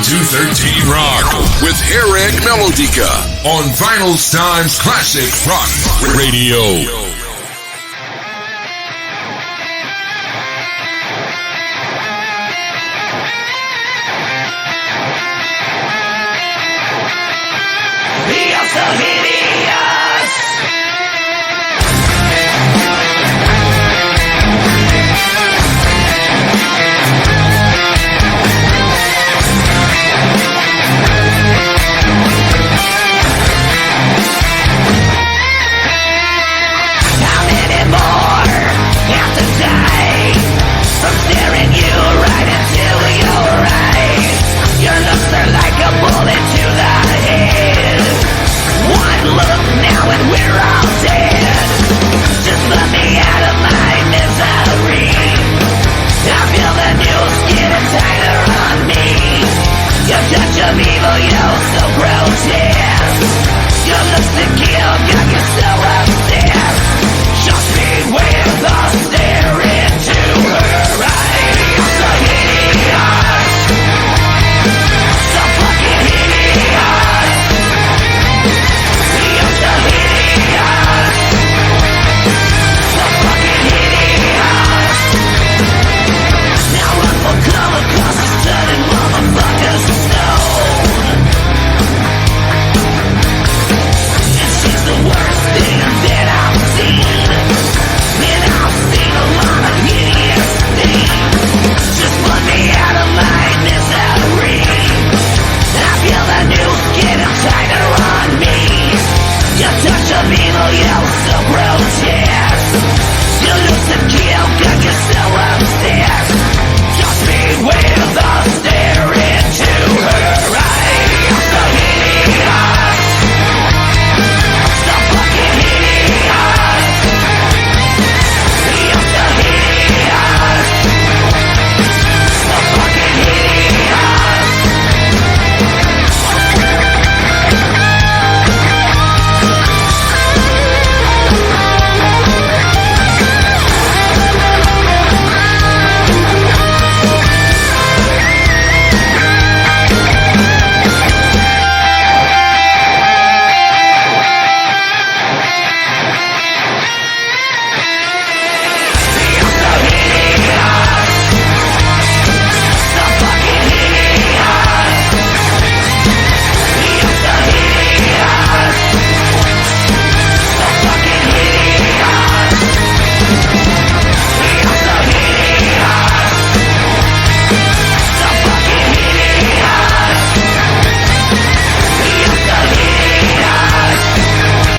213 Rock with Harrag Melodica on Vinylestimes Classic Rock Radio.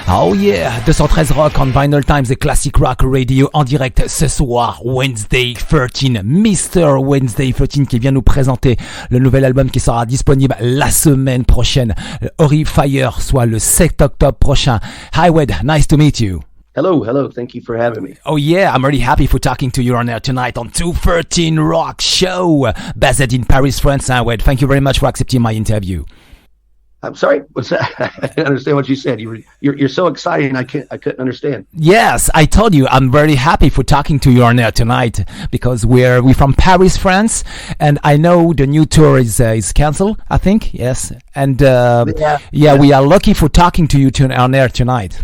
Oh yeah, 213 Rock on Vinylestimes et Classic Rock Radio en direct ce soir, Wednesday 13, Mr. Wednesday 13 qui vient nous présenter le nouvel album qui sera disponible la semaine prochaine, Horrifier, soit le 7 octobre prochain. Hi Wed, nice to meet you. Hello. Thank you for having me. Oh yeah, I'm really happy for talking to you on air tonight on 213 Rock Show, based in Paris, France. Wed, thank you very much for accepting my interview. I'm sorry. What's that? I didn't understand what you said. You're so exciting. I couldn't understand. Yes, I told you I'm very happy for talking to you on air tonight because we're from Paris, France, and I know the new tour is cancelled. I think yes, and yeah, we are lucky for talking to you on air tonight.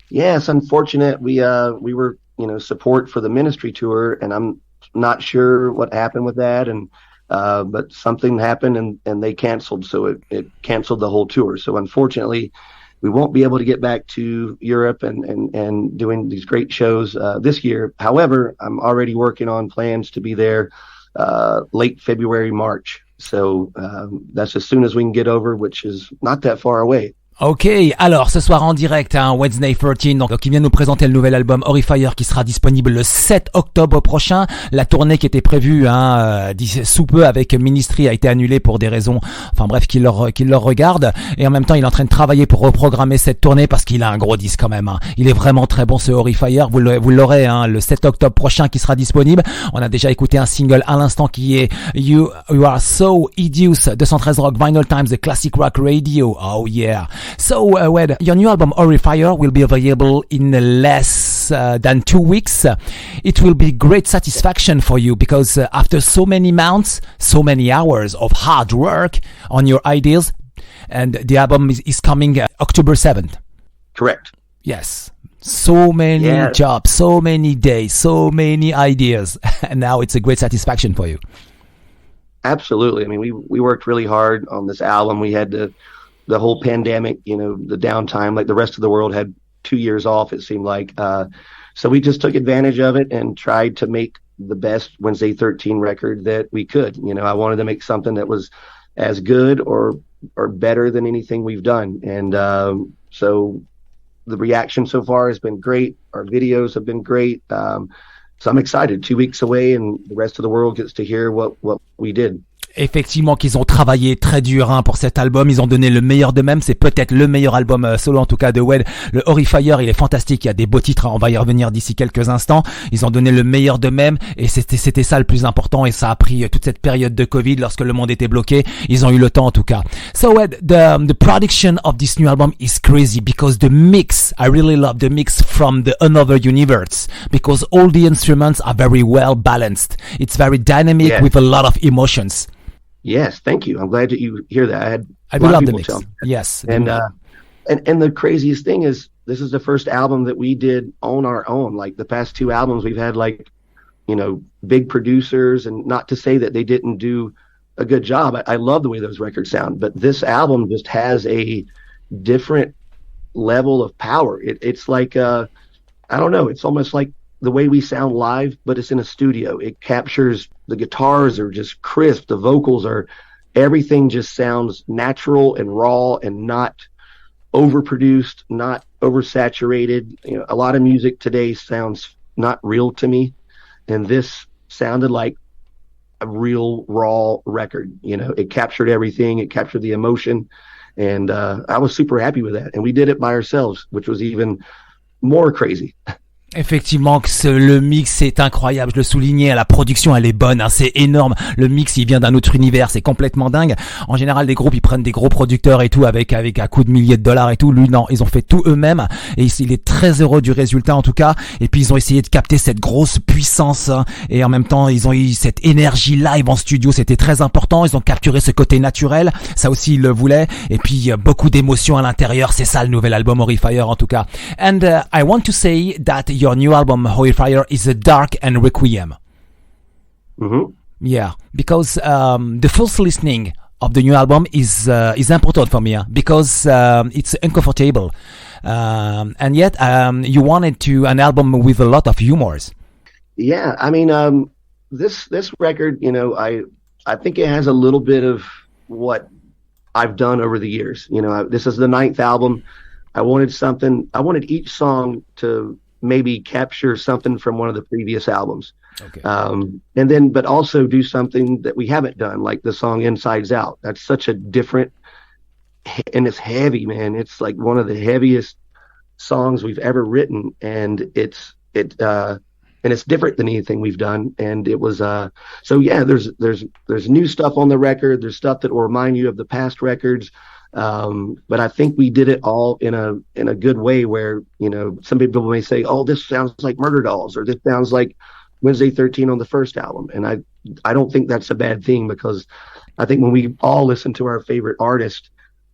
Yeah, it's unfortunate. We were support for the ministry tour, and I'm not sure what happened with that, and. But something happened and they canceled, so it canceled the whole tour. So unfortunately, we won't be able to get back to Europe and doing these great shows this year. However, I'm already working on plans to be there late February, March. So that's as soon as we can get over, which is not that far away. Ok, alors ce soir en direct, Wednesday 13, donc il vient nous présenter le nouvel album Horrifier qui sera disponible le 7 octobre prochain. La tournée qui était prévue sous peu avec Ministry a été annulée pour des raisons, enfin bref, qu'il leur regarde. Et en même temps, il est en train de travailler pour reprogrammer cette tournée parce qu'il a un gros disque quand même. Il est vraiment très bon ce Horrifier. Vous l'aurez le 7 octobre prochain qui sera disponible. On a déjà écouté un single à l'instant qui est You Are So Hideous, 213 Rock, Vinylestimes, the Classic Rock Radio. Oh yeah. So, your new album Horrifier will be available in less less than 2 weeks, it will be great satisfaction for you because after so many months, so many hours of hard work on your ideas, and the album is coming October 7th. Correct. Yes. So many jobs, so many days, so many ideas, and now it's a great satisfaction for you. Absolutely. I mean, we worked really hard on this album. We had the whole pandemic, the downtime, like the rest of the world had 2 years off, it seemed like. So we just took advantage of it and tried to make the best Wednesday 13 record that we could. I wanted to make something that was as good or better than anything we've done. And so the reaction so far has been great. Our videos have been great. So I'm excited. 2 weeks away and the rest of the world gets to hear what we did. Effectivement qu'ils ont travaillé très dur pour cet album, ils ont donné le meilleur d'eux-mêmes, c'est peut-être le meilleur album solo en tout cas de Wed. Le Horrifier, il est fantastique, il y a des beaux titres, on va y revenir d'ici quelques instants. Ils ont donné le meilleur d'eux-mêmes et c'était ça le plus important, et ça a pris toute cette période de Covid lorsque le monde était bloqué, ils ont eu le temps en tout cas. So Wed, the production of this new album is crazy because the mix, I really love the mix from the Another Universe because all the instruments are very well balanced. It's very dynamic with a lot of emotions. Yes, thank you. I'm glad that you hear that. I love the mix. Yes. And the craziest thing is this is the first album that we did on our own. Like the past 2 albums, we've had big producers, and not to say that they didn't do a good job. I love the way those records sound, but this album just has a different level of power. It's like, I don't know, it's almost like the way we sound live, but it's in a studio. It captures, the guitars are just crisp. The vocals everything just sounds natural and raw and not overproduced, not oversaturated. A lot of music today sounds not real to me. And this sounded like a real raw record. It captured everything. It captured the emotion. And I was super happy with that. And we did it by ourselves, which was even more crazy. Effectivement, le mix est incroyable, je le soulignais, la production elle est bonne, c'est énorme, le mix il vient d'un autre univers, c'est complètement dingue. En général, des groupes ils prennent des gros producteurs et tout avec un coup de milliers de dollars et tout, lui non, ils ont fait tout eux-mêmes et il est très heureux du résultat en tout cas, et puis ils ont essayé de capter cette grosse puissance et en même temps ils ont eu cette énergie live en studio, c'était très important, ils ont capturé ce côté naturel, ça aussi ils le voulaient, et puis beaucoup d'émotions à l'intérieur, c'est ça le nouvel album Horrifier en tout cas. And I want to say that your new album Horrifier is a dark and requiem. Mm-hmm. Yeah, because the first listening of the new album is important for me because it's uncomfortable, and yet you wanted an album with a lot of humors. Yeah, I mean, this record, I think it has a little bit of what I've done over the years. This is the 9th album. I wanted each song to maybe capture something from one of the previous albums. Okay. But also do something that we haven't done, like the song Insides Out. That's such a different, and it's heavy, man. It's like one of the heaviest songs we've ever written. And it's different than anything we've done. And it was, there's new stuff on the record. There's stuff that will remind you of the past records. But I think we did it all in a good way where, some people may say, oh, this sounds like Murder Dolls, or this sounds like Wednesday 13 on the first album. And I don't think that's a bad thing, because I think when we all listen to our favorite artist,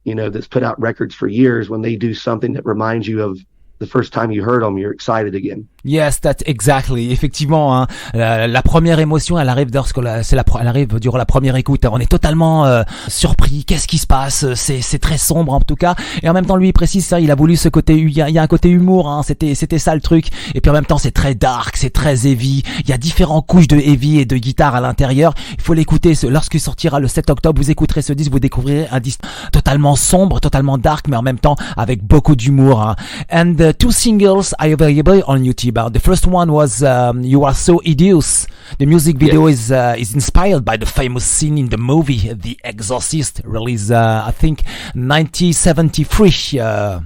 that's put out records for years, when they do something that reminds you of the first time you heard them, you're excited again. Yes, that's exactly. Effectivement, la première émotion, elle arrive elle arrive durant la première écoute. On est totalement surpris. Qu'est-ce qui se passe? C'est très sombre en tout cas. Et en même temps, lui, il précise ça. Il a voulu ce côté. Il y a un côté humour. C'était ça le truc. Et puis en même temps, c'est très dark, c'est très heavy. Il y a différentes couches de heavy et de guitare à l'intérieur. Il faut l'écouter. Lorsqu'il sortira le 7 octobre, vous écouterez ce disque, vous découvrirez un disque totalement sombre, totalement dark, mais en même temps avec beaucoup d'humour. And the 2 singles are available on YouTube. The first one was You Are So Hideous. The music video is inspired by the famous scene in the movie The Exorcist, released I think 1973. Yeah,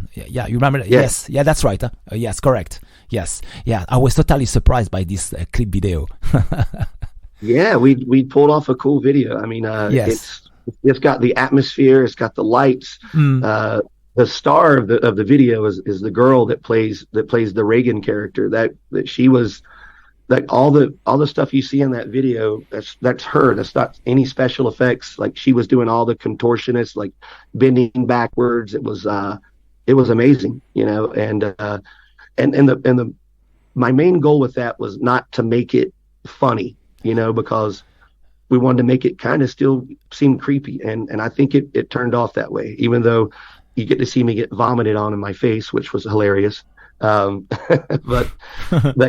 you remember? Yes. Yeah, that's right. Yes, correct. Yes. Yeah, I was totally surprised by this clip video. Yeah, we pulled off a cool video. I mean, yes. It's got the atmosphere, it's got the lights. the star of the video is the girl that plays the Reagan character. That she was, like, all the stuff you see in that video, that's her. That's not any special effects. Like, she was doing all the contortionists, like bending backwards. It was amazing, you know. And my main goal with that was not to make it funny, you know, because we wanted to make it kind of still seem creepy. And I think it turned off that way, even though you get to see me get vomited on in my face, which was hilarious. But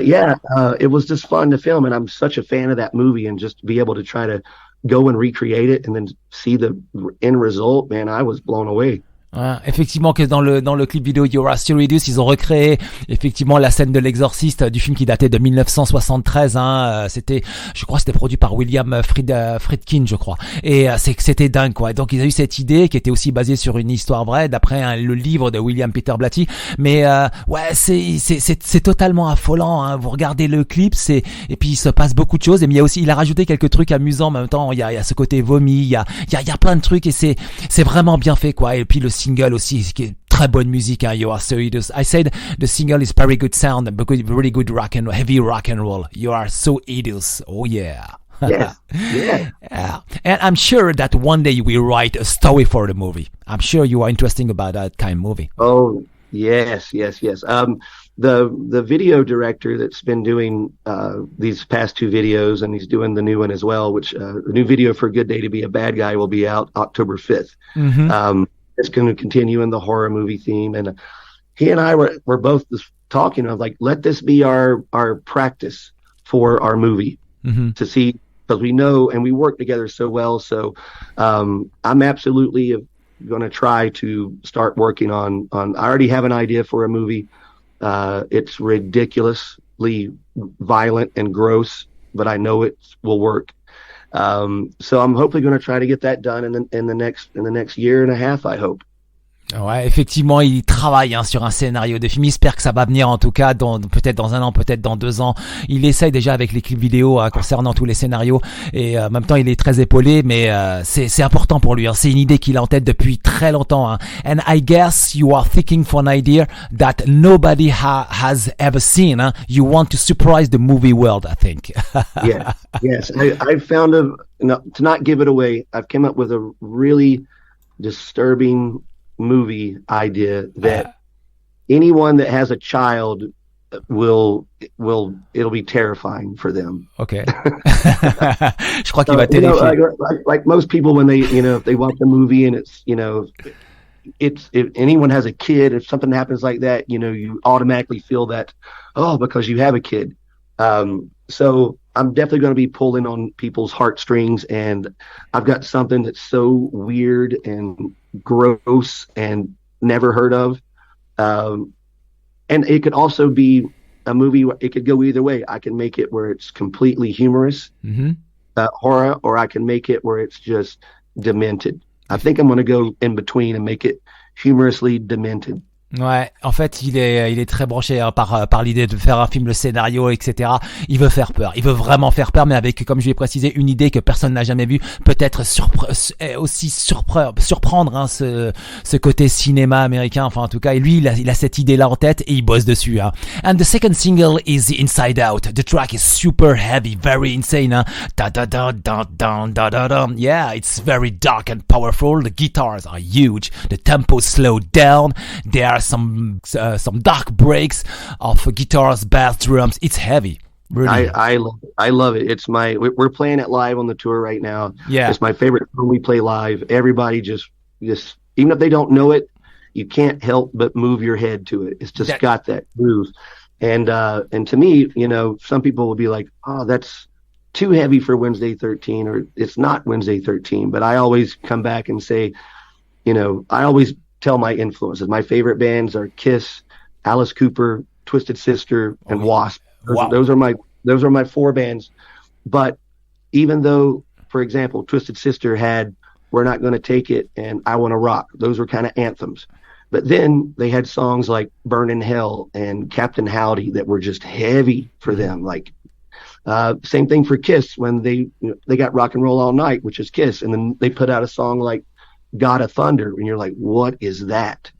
yeah, it was just fun to film. And I'm such a fan of that movie, and just be able to try to go and recreate it and then see the end result, man, I was blown away. Effectivement, que dans le clip vidéo You Are Still Hideous, ils ont recréé effectivement la scène de l'exorciste du film qui datait de 1973. C'était, je crois, c'était produit par William Friedkin, je crois. Et c'était dingue, quoi. Donc ils ont eu cette idée qui était aussi basée sur une histoire vraie, d'après le livre de William Peter Blatty. Mais ouais, c'est totalement affolant. Hein. Vous regardez le clip, et puis il se passe beaucoup de choses. Et mais il a rajouté quelques trucs amusants en même temps. Il y a ce côté vomi, il y a plein de trucs, et c'est vraiment bien fait, quoi. Et puis le single aussi, qui est très bonne musique, hein, You Are So Hideous. I said the single is very good sound, because really good heavy rock and roll. You Are So Hideous. Oh yeah. Yes. Yeah. Yeah. And I'm sure that one day you will write a story for the movie. I'm sure you are interested about that kind of movie. Oh, yes. The video director that's been doing these past two videos, and he's doing the new one as well, which the new video for Good Day to Be a Bad Guy will be out October 5th. Mm-hmm. It's going to continue in the horror movie theme. And he and I were both talking of, like, let this be our practice for our movie, mm-hmm. to see, because we know and we work together so well. So I'm absolutely going to try to start working on I already have an idea for a movie. It's ridiculously violent and gross, but I know it will work. So I'm hopefully going to try to get that done in the next year and a half, I hope. Ouais, effectivement, il travaille sur un scénario de film. Il espère que ça va venir, en tout cas, peut-être dans un an, peut-être dans 2 ans. Il essaye déjà avec les clips vidéo concernant tous les scénarios, et en même temps, il est très épaulé, mais c'est important pour lui. Hein. C'est une idée qu'il a en tête depuis très longtemps. Hein. And I guess you are thinking for an idea that nobody has ever seen. Hein? You want to surprise the movie world, I think. Yeah, yes. I found to not give it away, I've come up with a really disturbing movie idea that anyone that has a child it'll be terrifying for them. Okay. Je crois qu'il va terrifier. Like most people, when they, if they watch a movie and it's, if anyone has a kid, if something happens like that, you automatically feel that, because you have a kid. So I'm definitely going to be pulling on people's heartstrings, and I've got something that's so weird and gross and never heard of. And it could also be a movie. It could go either way. I can make it where it's completely humorous, mm-hmm. Horror, or I can make it where it's just demented. I think I'm going to go in between and make it humorously demented. Ouais, en fait, il est très branché par l'idée de faire un film, le scénario, etc. Il veut faire peur. Il veut vraiment faire peur, mais avec, comme je l'ai précisé, une idée que personne n'a jamais vue. Peut-être aussi surprendre, hein, ce côté cinéma américain. Enfin, en tout cas, et lui, il a cette idée-là en tête et il bosse dessus. Hein. And the second single is The Inside Out. The track is super heavy, very insane. Hein. Da da da da da da da da. Yeah, it's very dark and powerful. The guitars are huge. The tempo slowed down. There are some dark breaks of guitars, bass, drums. It's heavy. Really. I love it. It's we're playing it live on the tour right now. Yeah. It's my favorite when we play live. Everybody just even if they don't know it, you can't help but move your head to it. It's just got that groove. And to me, some people will be like, "Oh, that's too heavy for Wednesday 13," or "It's not Wednesday 13." But I always come back and say, I always tell my influences. My favorite bands are Kiss, Alice Cooper, Twisted Sister, and Wasp. Those are my 4 bands. But even though, for example, Twisted Sister had We're Not Gonna Take It and I Wanna Rock, those were kind of anthems. But then they had songs like Burn in Hell and Captain Howdy that were just heavy for them. Like same thing for Kiss when they got Rock and Roll All Night, which is Kiss, and then they put out a song like God of Thunder, and you're like, what is that?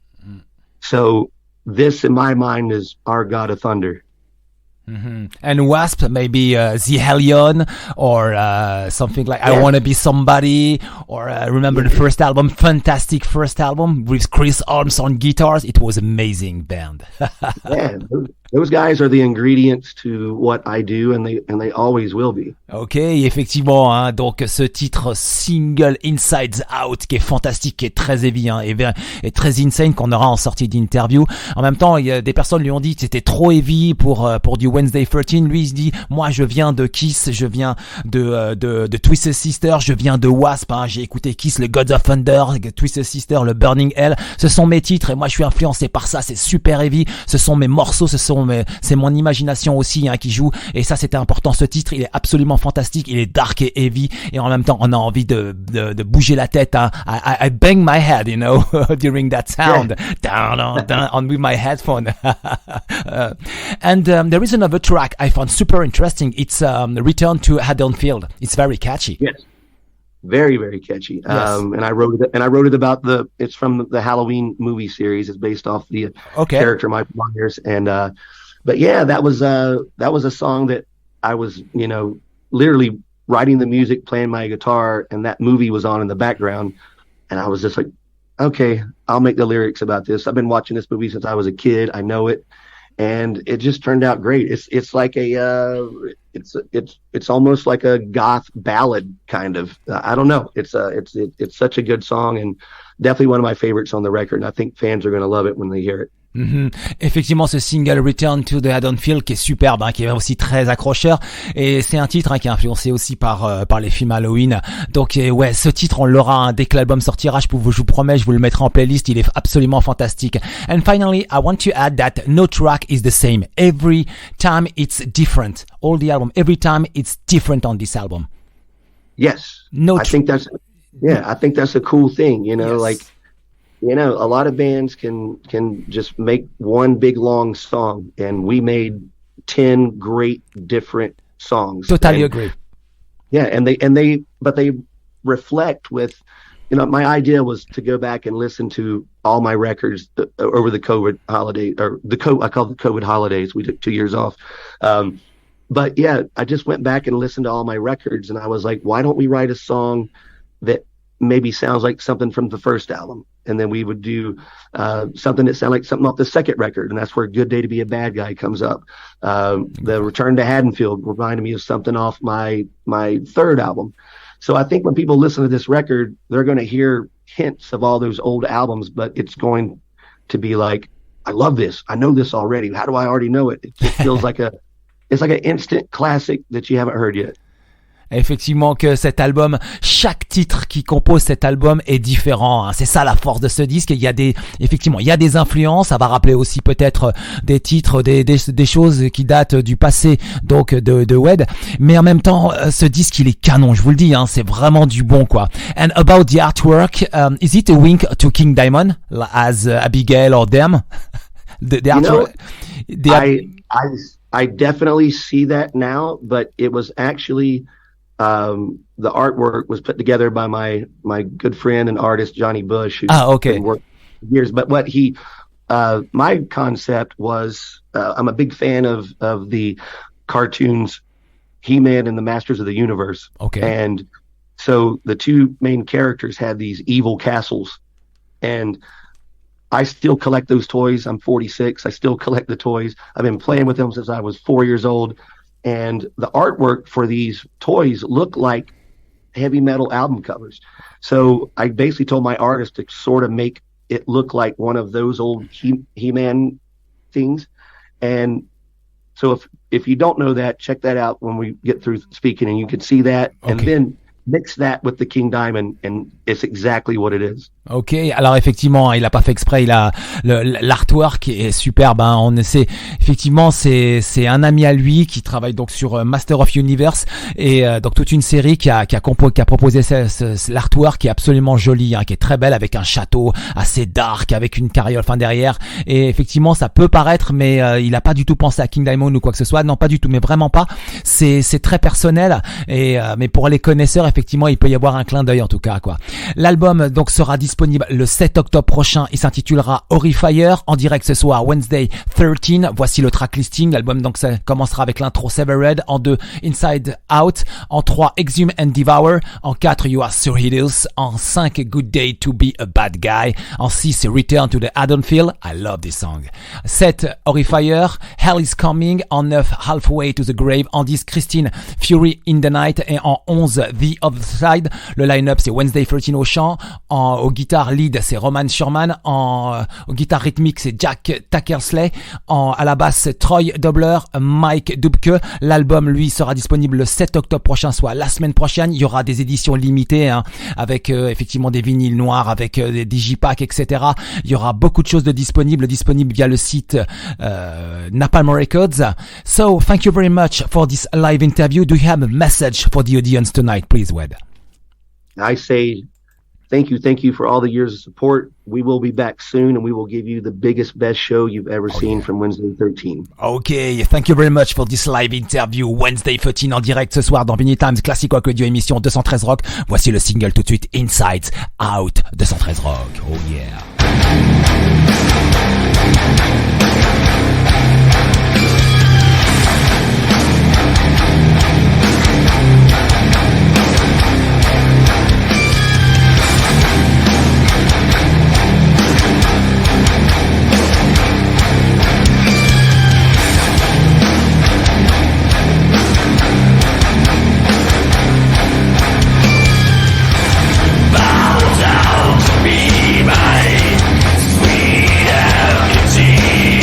So this, in my mind, is our God of Thunder. Mm-hmm. And Wasp, maybe The Hellion, or something like I Want to Be Somebody, or remember the first album, fantastic first album with Chris Arms on guitars. It was amazing band. Yeah, those guys are the ingredients to what I do, and they always will be. Ok, effectivement, hein, donc ce titre single Insides Out qui est fantastique, qui est très heavy, hein, et très insane, qu'on aura en sortie d'interview. En même temps, il y a des personnes lui ont dit que c'était trop heavy pour du Wednesday 13. Lui, il se dit, moi, je viens de Kiss, je viens de Twisted Sister, je viens de Wasp, hein, j'ai écouté Kiss, le Gods of Thunder, Twisted Sister, le Burning Hell. Ce sont mes titres et moi, je suis influencé par ça. C'est super heavy. Ce sont mes morceaux, c'est mon imagination aussi, hein, qui joue. Et ça, c'était important. Ce titre, il est absolument fantastique. Il est dark et heavy. Et en même temps, on a envie de bouger la tête, hein. I bang my head, you know, during that sound. Yeah. Down with my headphone. And there is another track I found super interesting. It's Return to Haddonfield. It's very catchy. Yes. Very, very catchy. Yes. And I wrote it about it's from the Halloween movie series. It's based off the character Michael Myers. And, but yeah, that was a song that I was, you know, literally writing the music, playing my guitar, and that movie was on in the background. And I was just like, okay, I'll make the lyrics about this. I've been watching this movie since I was a kid. I know it. And it just turned out great. It's like it's almost like a goth ballad kind of. I don't know. It's such a good song, and definitely one of my favorites on the record. And I think fans are going to love it when they hear it. Mm-hmm. Effectivement, ce single Return to the Haddonfield qui est superbe, hein, qui est aussi très accrocheur, et c'est un titre, hein, qui est influencé aussi par les films Halloween. Donc ouais, ce titre on l'aura, hein, dès que l'album sortira. Je vous promets, je vous le mettrai en playlist. Il est absolument fantastique. And finally, I want to add that no track is the same. Every time it's different. All the album, every time it's different on this album. Yes, I think that's a cool thing. You know, like. You know, a lot of bands can just make one big long song, and we made 10 great different songs. Totally agree. Yeah, and they reflect with, you know, my idea was to go back and listen to all my records over the COVID holiday, I call it the COVID holidays. We took 2 years off. But yeah, I just went back and listened to all my records, and I was like, why don't we write a song that maybe sounds like something from the first album? And then we would do something that sounded like something off the second record, and that's where Good Day to Be a Bad Guy comes up. The Return to Haddonfield reminded me of something off my third album. So I think when people listen to this record, they're going to hear hints of all those old albums, but it's going to be like, I love this. I know this already. How do I already know it? It just feels like it's like an instant classic that you haven't heard yet. Effectivement, que cet album, chaque titre qui compose cet album est différent, hein. C'est ça la force de ce disque. Il y a des influences. Ça va rappeler aussi peut-être des titres, des choses qui datent du passé, donc de Wed. Mais en même temps, ce disque, il est canon. Je vous le dis, hein, c'est vraiment du bon, quoi. And about the artwork, is it a wink to King Diamond as Abigail or them? The artwork. I definitely see that now, but it was actually. The artwork was put together by my good friend and artist Johnny Bush, who's been working for years. But what my concept was, I'm a big fan of the cartoons He-Man and the Masters of the Universe. Okay. And so the two main characters had these evil castles, and I still collect those toys. I'm 46. I still collect the toys. I've been playing with them since I was 4 years old. And the artwork for these toys look like heavy metal album covers. So I basically told my artist to sort of make it look like one of those old He-Man things. And so if you don't know that, check that out when we get through speaking, and you can see that. Okay. And then mix that with the King Diamond, and it's exactly what it is. Ok, alors effectivement, il a pas fait exprès, l'artwork est superbe, hein. Effectivement, c'est un ami à lui qui travaille donc sur Master of Universe, et donc toute une série qui a proposé l'artwork qui est absolument joli, hein, qui est très belle, avec un château assez dark, avec une carriole derrière. Et effectivement, ça peut paraître, mais il a pas du tout pensé à King Diamond ou quoi que ce soit. Non, pas du tout, mais vraiment pas. C'est très personnel, et mais pour les connaisseurs, effectivement, effectivement, il peut y avoir un clin d'œil en tout cas, quoi. L'album donc sera disponible le 7 octobre prochain. Il s'intitulera Horrifier. En direct ce soir, Wednesday 13. Voici le track listing. L'album donc ça commencera avec l'intro Severed. En 2, Inside Out. En 3, Exhume and Devour. En 4, You Are So Hideous. En 5, Good Day to Be a Bad Guy. En 6, Return to the Haddonfield. I love this song. 7, Horrifier. Hell is Coming. En 9, Halfway to the Grave. En 10, Christine, Fury in the Night. Et en 11, The Other Side. Le line-up c'est Wednesday 13 au chant. Au guitare lead c'est Roman Surman. Au guitare rythmique c'est Jack Tankersley. À la basse c'est Troy Doebbler, Mike Dupke. L'album lui sera disponible le 7 octobre prochain, soit la semaine prochaine. Il y aura des éditions limitées avec effectivement des vinyles noirs, avec des digipacks, etc. Il y aura beaucoup de choses disponibles via le site Napalm Records. So thank you very much for this live interview. Do you have a message for the audience tonight, please, Wed? I say thank you for all the years of support. We will be back soon, and we will give you the biggest, best show you've ever seen from Wednesday 13. Okay, thank you very much for this live interview. Wednesday 13 en direct ce soir dans Vinylestimes Classic Rock Radio émission 213 Rock. Voici le single tout de suite, Inside Out 213 Rock. Oh yeah. Bow down to me, my sweet empty.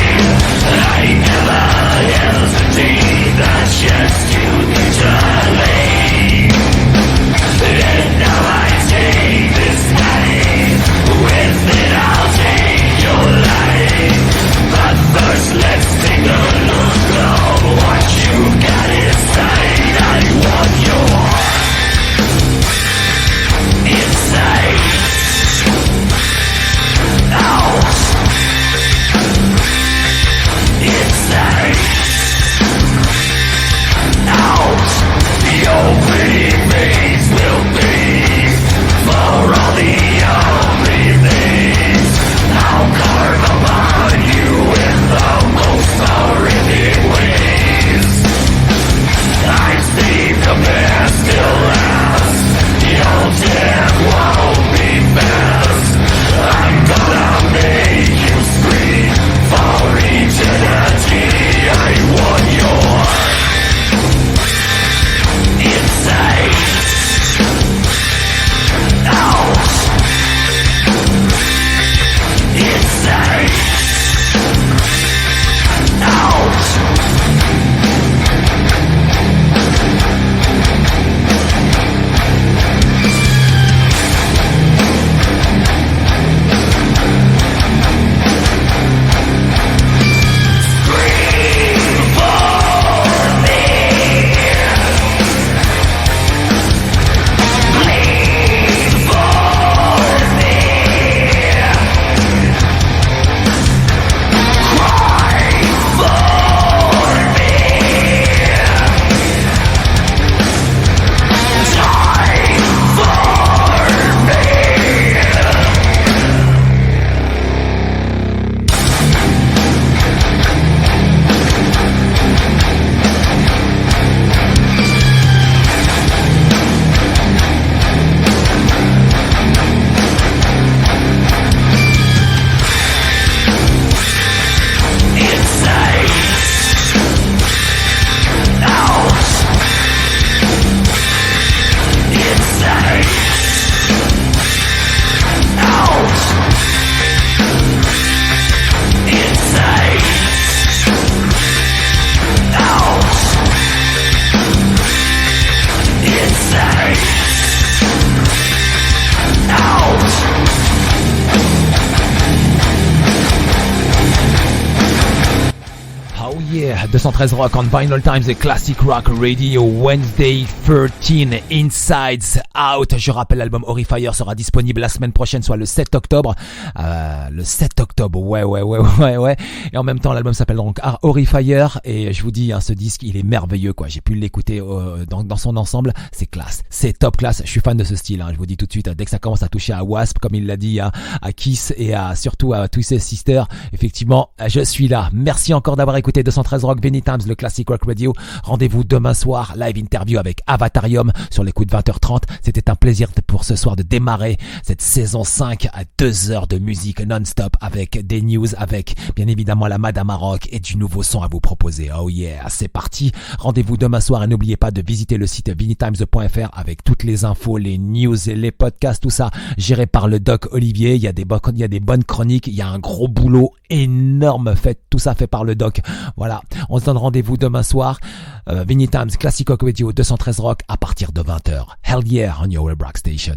213 Rock on Vinylestimes et Classic Rock Radio, Wednesday 13, Insides Out. Je rappelle, l'album Horrifier sera disponible la semaine prochaine, soit le 7 octobre. Le 7 octobre, ouais. Et en même temps, l'album s'appelle donc Horrifier. Et je vous dis, ce disque, il est merveilleux, quoi. J'ai pu l'écouter dans son ensemble. C'est classe, c'est top classe. Je suis fan de ce style, je vous dis tout de suite. Dès que ça commence à toucher à Wasp, comme il l'a dit, à Kiss et surtout à Twisted Sister, effectivement, je suis là. Merci encore d'avoir écouté 213 Rock, Vinylestimes, le Classic Rock Radio. Rendez-vous demain soir, live interview avec Avatarium sur les coups de 20h30. C'était un plaisir pour ce soir de démarrer cette saison 5 à 2 heures de musique non-stop avec des news, avec bien évidemment la Madame Rock et du nouveau son à vous proposer. Oh yeah, c'est parti. Rendez-vous demain soir et n'oubliez pas de visiter le site vinylestimes.fr avec toutes les infos, les news et les podcasts, tout ça géré par le doc Olivier. Il y a des bonnes chroniques, il y a un gros boulot énorme fait, tout ça fait par le doc. Voilà, on se donne rendez-vous demain soir. Vinylestimes, Classic Rock Radio, 213 Rock à partir de 20h. Hell yeah on your web rock station.